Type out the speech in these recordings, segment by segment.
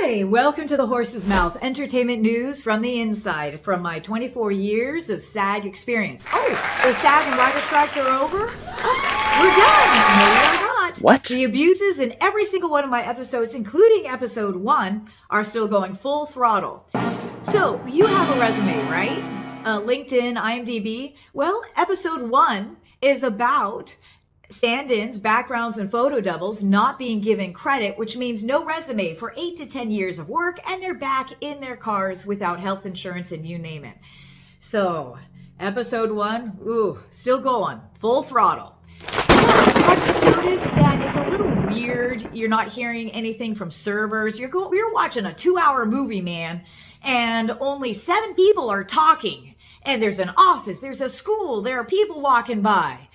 Hi, welcome to the Horse's Mouth, entertainment news from the inside, from my 24 years of SAG experience. Oh, the SAG and writer strikes are over? Oh, we're done! No, we're not. What? The abuses in every single one of my episodes, including episode 1, are still going full throttle. So, you have a resume, right? LinkedIn, IMDb? Well, episode 1 is about stand-ins, backgrounds, and photo doubles not being given credit, which means no resume for 8 to 10 years of work, and they're back in their cars without health insurance and you name it. So, episode 1, still going, full throttle. I've noticed that it's a little weird. You're not hearing anything from servers. You're watching a 2-hour movie, man, and only 7 people are talking. And there's an office, there's a school, there are people walking by.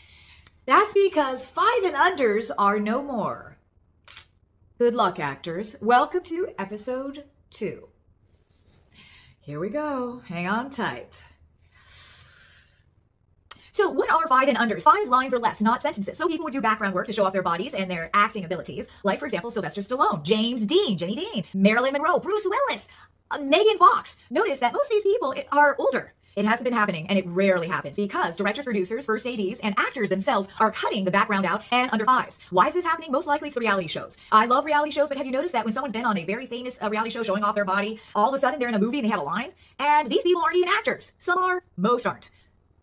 That's because 5 and unders are no more. Good luck, actors. Welcome to episode 2. Here we go. Hang on tight. So what are 5 and unders? 5 lines or less, not sentences. So people would do background work to show off their bodies and their acting abilities. Like, for example, Sylvester Stallone, James Dean, Jimmy Dean, Marilyn Monroe, Bruce Willis, Megan Fox. Notice that most of these people are older. It hasn't been happening, and it rarely happens because directors, producers, first ADs, and actors themselves are cutting the background out and under 5s. Why is this happening? Most likely it's the reality shows. I love reality shows, but have you noticed that when someone's been on a very famous reality show showing off their body, all of a sudden they're in a movie and they have a line? And these people aren't even actors. Some are, most aren't.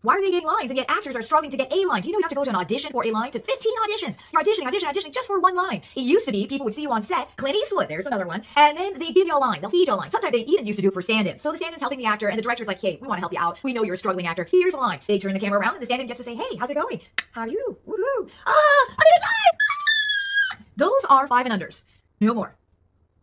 Why are they getting lines, and yet actors are struggling to get a line? Do you know you have to go to an audition for a line? To 15 auditions. You're auditioning just for one line. It used to be people would see you on set, Clint Eastwood, there's another one, and then they give you a line. They'll feed you a line. Sometimes they even used to do it for stand-ins. So the stand-in's helping the actor, and the director's like, hey, we want to help you out. We know you're a struggling actor. Here's a line. They turn the camera around, and the stand-in gets to say, hey, how's it going? How are you? Woohoo! I'm gonna die! Those are 5 and unders. No more.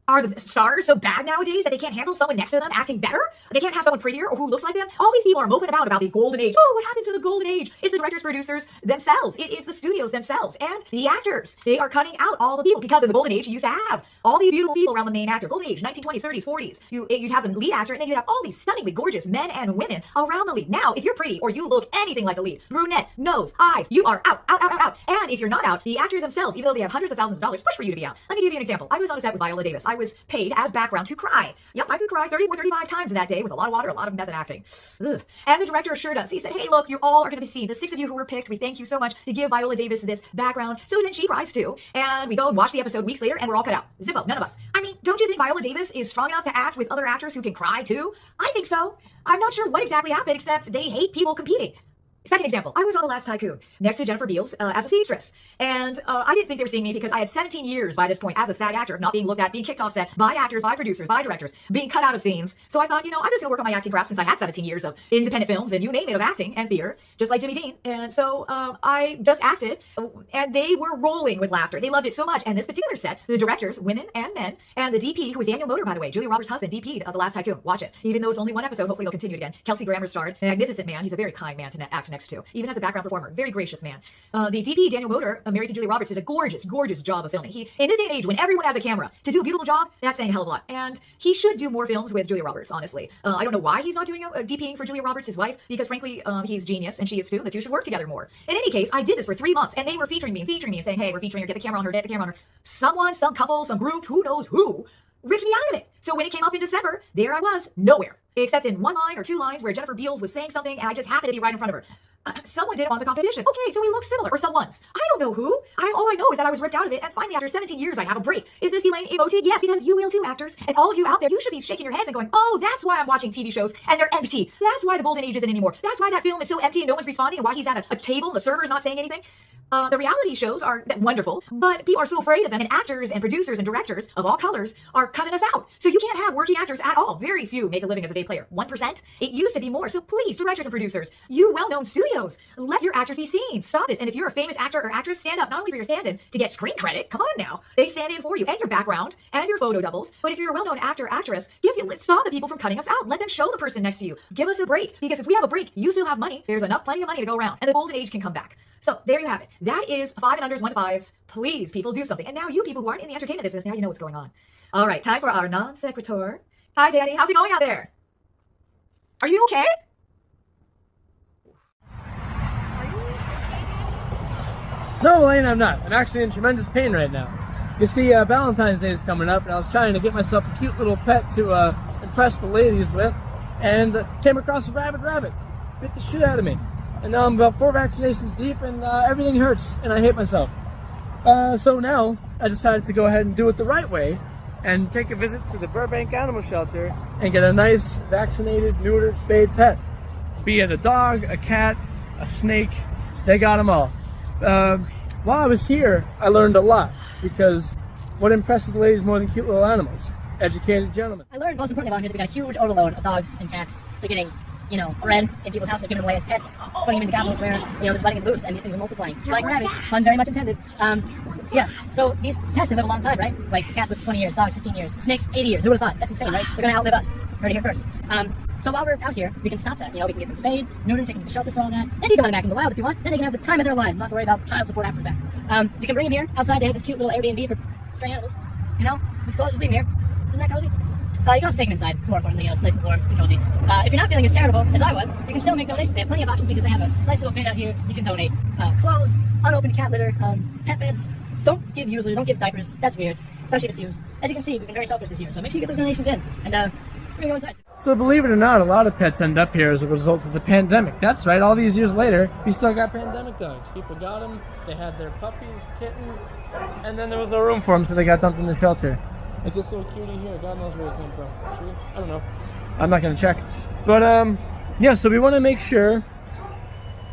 Are the stars so bad nowadays that they can't handle someone next to them acting better? They can't have someone prettier or who looks like them? All these people are moping about the golden age. Oh, what happened to the golden age? It's the directors, producers themselves. It is the studios themselves and the actors. They are cutting out all the people because in the golden age, you used to have all these beautiful people around the main actor. Golden age, 1920s, 30s, 40s. You'd have the lead actor and then you'd have all these stunningly gorgeous men and women around the lead. Now, if you're pretty or you look anything like a lead, brunette, nose, eyes, you are out. And if you're not out, the actor themselves, even though they have hundreds of thousands of dollars, push for you to be out. Let me give you an example. I was on a set with Viola Davis. I was paid as background to cry. Yep, I could cry 30 or 35 times in that day with a lot of water, a lot of method acting. Ugh. And the director assured us. He said, hey, look, you all are going to be seen. The 6 of you who were picked, we thank you so much to give Viola Davis this background. So then she cries too. And we go and watch the episode weeks later and we're all cut out. Zippo, none of us. I mean, don't you think Viola Davis is strong enough to act with other actors who can cry too? I think so. I'm not sure what exactly happened except they hate people competing. Second example, I was on The Last Tycoon next to Jennifer Beals as a seamstress. And I didn't think they were seeing me because I had 17 years by this point as a SAG actor of not being looked at, being kicked off set by actors, by producers, by directors, being cut out of scenes. So I thought, I'm just going to work on my acting craft since I had 17 years of independent films and you name it of acting and theater, just like Jimmy Dean. And so I just acted and they were rolling with laughter. They loved it so much. And this particular set, the directors, women and men, and the DP, who was Daniel Moder, by the way, Julia Roberts' husband, DP'd of The Last Tycoon. Watch it. Even though it's only one episode, hopefully they'll continue it again. Kelsey Grammer starred, a magnificent man. He's a very kind man to act next to, even as a background performer, very gracious man. The DP, Daniel Moder, married to Julia Roberts, did a gorgeous job of filming. In this day and age, when everyone has a camera, to do a beautiful job, that's saying a hell of a lot. And he should do more films with Julia Roberts, honestly. I don't know why he's not doing a DPing for Julia Roberts, his wife, because frankly, he's genius and she is too. The two should work together more. In any case, I did this for 3 months and they were featuring me and saying, hey, we're featuring her, get the camera on her, get the camera on her. Someone, some couple, some group, who knows who, ripped me out of it. So when it came up in December, there I was, nowhere. Except in 1 line or 2 lines where Jennifer Beals was saying something and I just happened to be right in front of her. Someone didn't want the competition. Okay, so we look similar. Or someone's. I don't know who. All I know is that I was ripped out of it, and finally after 17 years I have a break. Is this Elaine emoting? Yes, because you will too, actors. And all of you out there, you should be shaking your heads and going, oh, that's why I'm watching TV shows and they're empty. That's why the golden age isn't anymore. That's why that film is so empty and no one's responding and why he's at a table and the server's not saying anything. The reality shows are wonderful, but people are so afraid of them, and actors and producers and directors of all colors are cutting us out. So you can't have working actors at all. Very few make a living as a day player. 1%? It used to be more. So please, directors and producers, you well-known studios, let your actors be seen. Stop this. And if you're a famous actor or actress, stand up not only for your stand-in to get screen credit. Come on now. They stand in for you and your background and your photo doubles. But if you're a well-known actor or actress, stop the people from cutting us out. Let them show the person next to you. Give us a break. Because if we have a break, you still have money. There's plenty of money to go around. And the golden age can come back. So there you have it. That is 5 and unders, 1 to 5s. Please, people, do something. And now you people who aren't in the entertainment business, now you know what's going on. All right, time for our non sequitur. Hi, Danny. How's it going out there? Are you okay? No, Elaine, I'm not. I'm actually in tremendous pain right now. You see, Valentine's Day is coming up, and I was trying to get myself a cute little pet to impress the ladies with, and came across a rabid rabbit. Bit the shit out of me. And now I'm about 4 vaccinations deep, and everything hurts, and I hate myself. So now, I decided to go ahead and do it the right way, and take a visit to the Burbank Animal Shelter, and get a nice, vaccinated, neutered, spayed pet. Be it a dog, a cat, a snake, they got them all. While I was here, I learned a lot, because what impresses the ladies more than cute little animals? Educated gentlemen. I learned most importantly about here that we got a huge overload of dogs and cats. They're getting, bred in people's houses, they're giving them away as pets, putting them in the gobblers where, they're just letting them loose, and these things are multiplying. Like rabbits, pun very much intended. Yeah, so these pets, they live a long time, right? Like cats live 20 years, dogs 15 years, snakes 80 years. Who would have thought? That's insane, right? They're gonna outlive us. Heard it here first. So while we're out here, we can stop that. We can get them spayed, neutered, take them to the shelter for all that. Then you can let them back in the wild if you want. Then they can have the time of their lives, not to worry about child support after the fact. You can bring them here outside. They have this cute little Airbnb for stray animals. It's cool. Just leave them here. Isn't that cozy? You can also take them inside. It's more importantly, it's nice and warm and cozy. If you're not feeling as charitable as I was, you can still make donations. They have plenty of options because they have a nice little bin out here. You can donate clothes, unopened cat litter, pet beds. Don't give used litter. Don't give diapers. That's weird, especially if it's used. As you can see, we've been very selfish this year, so make sure you get those donations in. And we're gonna go inside. So believe it or not, a lot of pets end up here as a result of the pandemic. That's right, all these years later, we still got pandemic dogs. People got them, they had their puppies, kittens, and then there was no room for them, so they got dumped in the shelter. Like this little cutie here, God knows where it came from. True? I don't know. I'm not gonna check. But yeah, so we want to make sure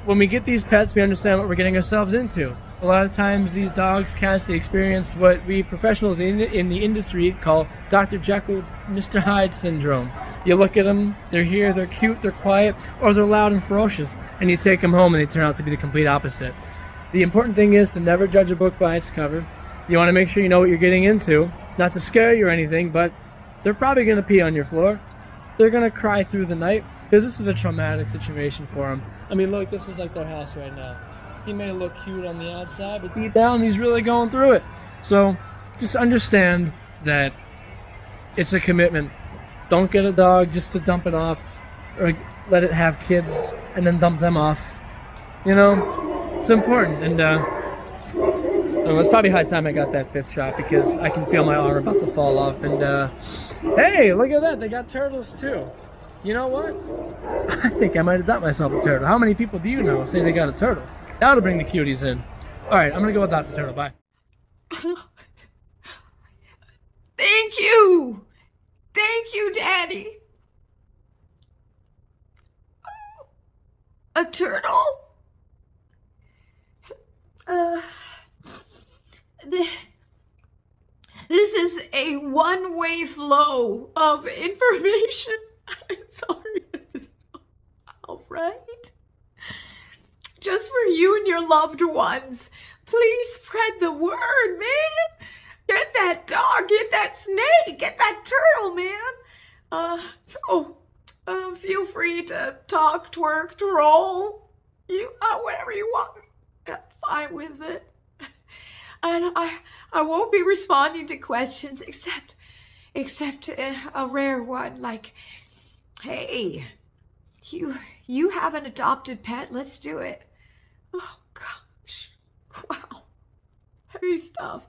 when we get these pets, we understand what we're getting ourselves into. A lot of times these dogs, cats, they experience what we professionals in the industry call Dr. Jekyll, Mr. Hyde syndrome. You look at them, they're here, they're cute, they're quiet, or they're loud and ferocious, and you take them home and they turn out to be the complete opposite. The important thing is to never judge a book by its cover. You want to make sure you know what you're getting into, not to scare you or anything, but they're probably going to pee on your floor. They're going to cry through the night, because this is a traumatic situation for them. I mean, look, this is like their house right now. He may look cute on the outside, but deep down, he's really going through it. So just understand that it's a commitment. Don't get a dog just to dump it off, or let it have kids and then dump them off. It's important. And it's probably high time I got that 5th shot, because I can feel my arm about to fall off. And hey, look at that, they got turtles too. You know what? I think I might adopt myself a turtle. How many people do you know say they got a turtle? That'll bring the cuties in. Alright, I'm gonna go adopt the turtle. Bye. Thank you! Thank you, Daddy! A turtle? This is a one-way flow of information. I'm sorry, this is all right. Just for you and your loved ones. Please spread the word, man. Get that dog, get that snake, get that turtle, man. Feel free to talk, twerk, troll. Whatever you want. I'm fine with it. And I won't be responding to questions except a rare one like, hey, you have an adopted pet, let's do it. Oh gosh, wow, heavy stuff.